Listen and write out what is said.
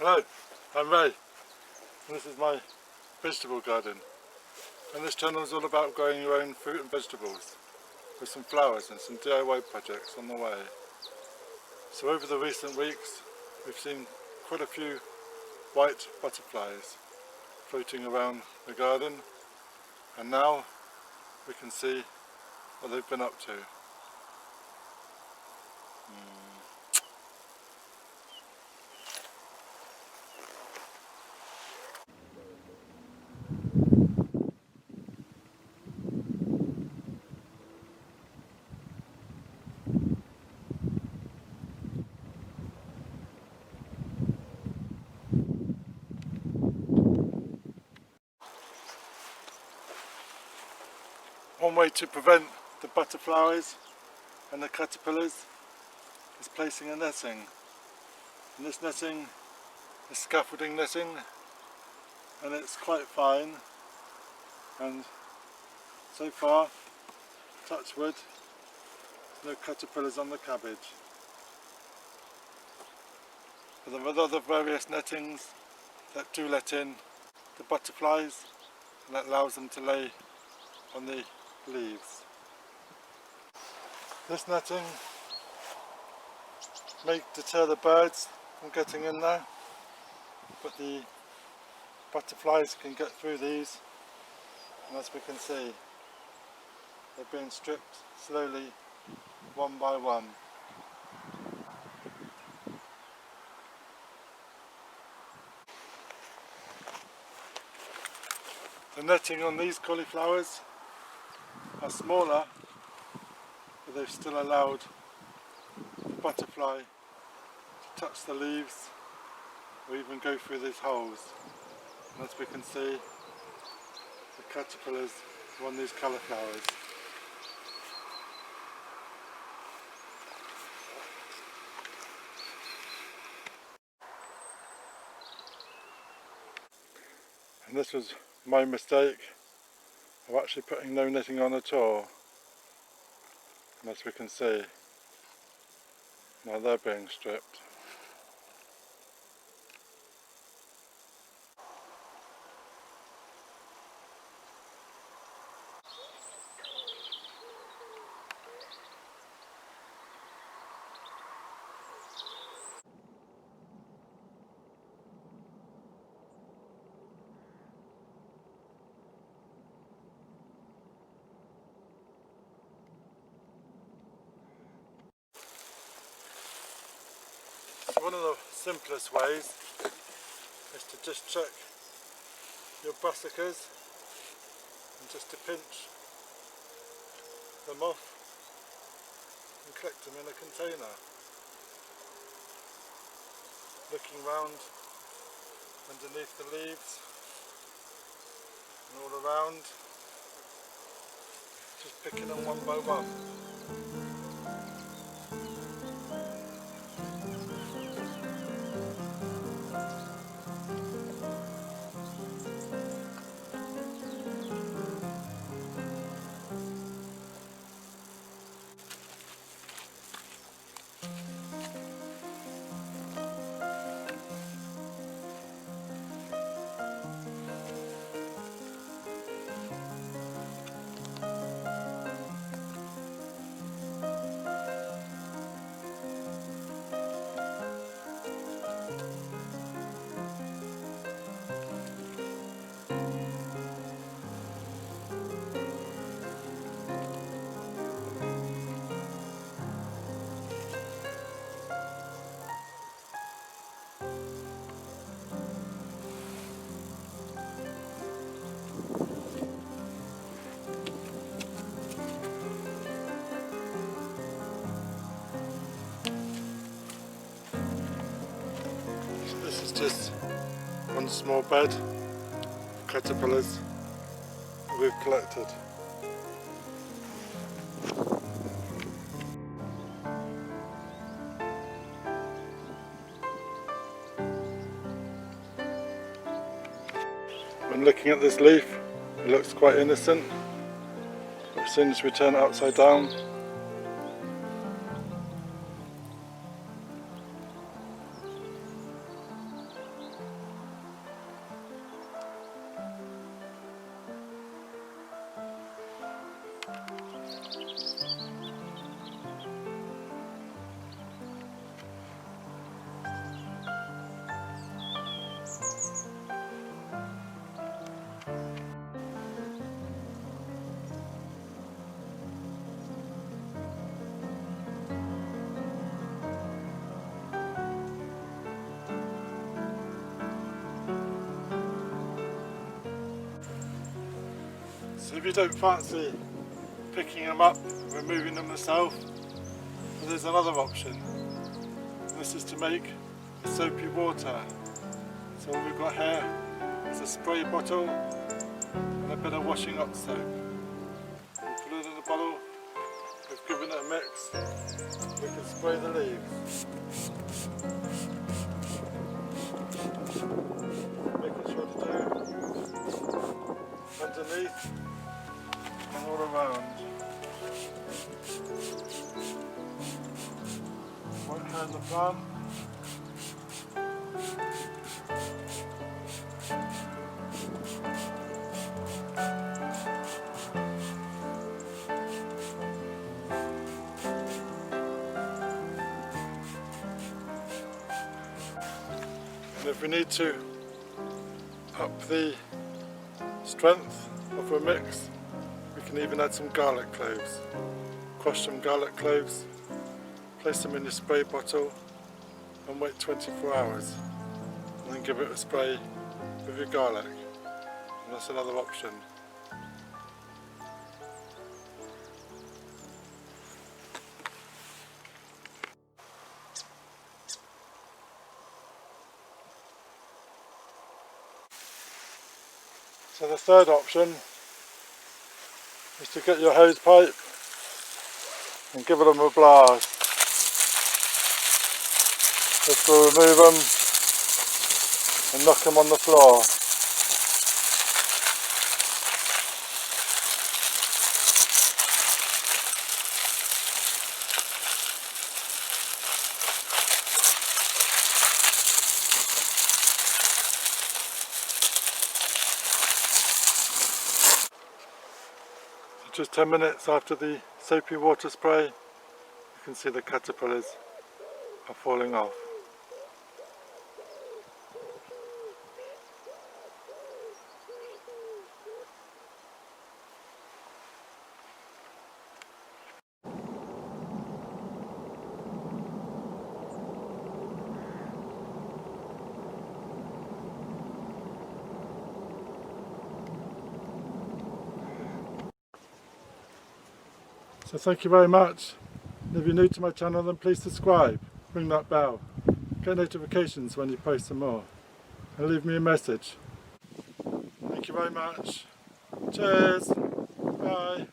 Hello, I'm Ray, and this is my vegetable garden. And this channel is all about growing your own fruit and vegetables with some flowers and some DIY projects on the way. So over the recent weeks we've seen quite a few white butterflies floating around the garden, and now we can see what they've been up to. One way to prevent the butterflies and the caterpillars is placing a netting. And this netting is scaffolding netting, and it's quite fine, and so far, touch wood, no caterpillars on the cabbage. But there are other various nettings that do let in the butterflies, and that allows them to lay on the leaves. This netting may deter the birds from getting in there, but the butterflies can get through these, and as we can see, they're being stripped slowly, one by one. The netting on these cauliflowers are smaller, but they've still allowed the butterfly to touch the leaves or even go through these holes. And as we can see, the caterpillars are on these cauliflowers. And this was my mistake of actually putting no netting on at all. And as we can see, now they're being stripped. One of the simplest ways is to just check your brassicas and just to pinch them off and collect them in a container. Looking round underneath the leaves and all around, just picking them one by one. This is just one small bed of caterpillars that we've collected. When looking at this leaf, it looks quite innocent, but as soon as we turn it upside down, So if you don't fancy picking them up and removing them yourself, well, there's another option. This is to make a soapy water. So what we've got here is a spray bottle and a bit of washing up soap. We put it in a bottle, we've given it a mix, we can spray the leaves. Making sure to do underneath and all around. Right here in the front. And if we need to up the strength of a mix, we can even add some garlic cloves. Crush some garlic cloves, place them in your spray bottle and wait 24 hours and then give it a spray with your garlic, and that's another option. So the third option is to get your hose pipe and give them a blast. This will remove them and knock them on the floor. Just 10 minutes after the soapy water spray, you can see the caterpillars are falling off. So thank you very much. And if you're new to my channel, then please subscribe, ring that bell, get notifications when you post some more, and leave me a message. Thank you very much. Cheers. Bye.